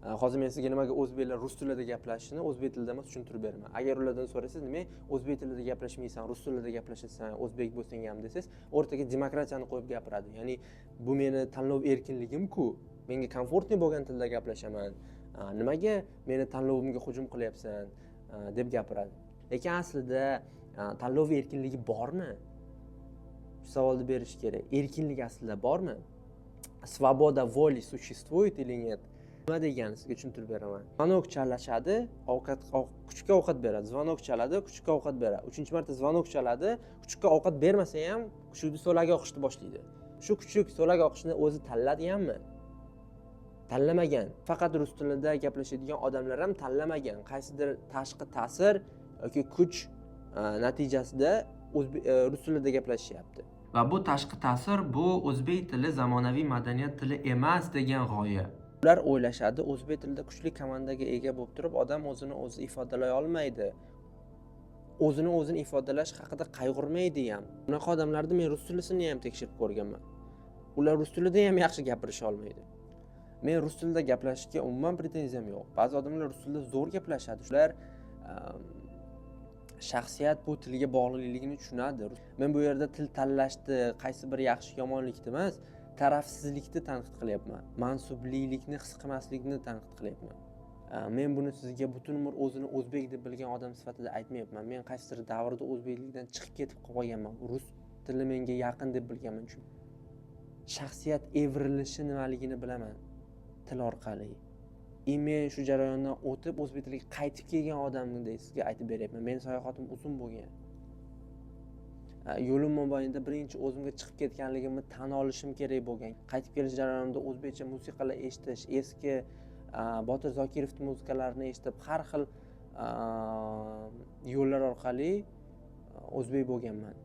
Hozir men sizga nimaga o'zbeklar rus tilida gaplashishini o'zbek tilida emas tushuntirib beraman. Agar ulardan so'rasangiz, nima o'zbek tilida gaplashmaysan, rus tilida gaplashasan, o'zbek bo'lsang ham desangiz, o'rtaga demokratiyani qo'yib gapiradi. Ya'ni bu meni tanlov erkinligim-ku. Menga komfortli bo'lgan tilda gaplashaman. Nimaga meni tanlovimga hujum qilyapsan deb gapiradi. Lekin aslida tanlov erkinligi bormi? Shu savolni berish kerak. Erkinlik aslida bormi? Svoboda воли существует или нет? Nima degani sizga tushuntirib beraman. Zvonok chalashadi, kuchukka ovqat beradi. Zvonok chaladi, kuchukka ovqat beradi. 3-marta zvonok chaladi, kuchukka ovqat bermasa ham kuchukni so'lagi oqishni boshlaydi. Shu kuchuk so'lagi oqishni o'zi tanladiganmi? Tanlamagan. Faqat rus tilida gaplashadigan odamlar ham tanlamagan. Qaysidir tashqi ta'sir yoki kuch natijasida rus tilida gaplashyapti. Va bu tashqi ta'sir bu o'zbek tili zamonaviy madaniyat tili emas degan g'oya. Ular o'ylashadi, o'zbek tilida kuchli komandaga ega bo'lib turib, odam o'zini o'zi ifodalay olmaydi. O'zini o'zini ifodalash haqida qayg'urmaydi ham. Bunaqa odamlarni men rus tilisini ham tekshirib ko'rganman. Ular rus tilida ham yaxshi gapirisha olmaydi. Men rus tilida gaplashishga umuman pretenziyam yo'q. Ba'zi odamlar rus tilida zo'r gaplashadi. Ular shaxsiyat bu tilga bog'liqligini tushunadi. Men bu yerda til tanlashni, qaysi bir yaxshi yomonlikni emas, tarafsizlikni tanqid qilyapman. Mansublikni his qilmaslikni tanqid qilyapman. Men buni sizga butun umr o'zini o'zbek deb bilgan odam sifatida aytmayapman. Men qaysidir davrda o'zbeklikdan chiqib ketib qolganman. Rus tili menga yaqin deb bilganman. Chunki shaxsiyat evrilishi nimaligini bilaman til orqali. Men shu jarayondan o'tib o'zbek tiliga qaytib kelgan odamdek sizga aytib beryapman. Mening sayohatim uzun bo'lgan. Yo'lim mobaynida birinchi o'zimga chiqib ketganligimni tan olishim kerak bo'lgan. Qaytib kelish jarayonida o'zbekcha musiqalar eshitish, eski Botir Zokirovning muzikalarini eshitib, har xil yo'llar orqali o'zbek bo'lganman.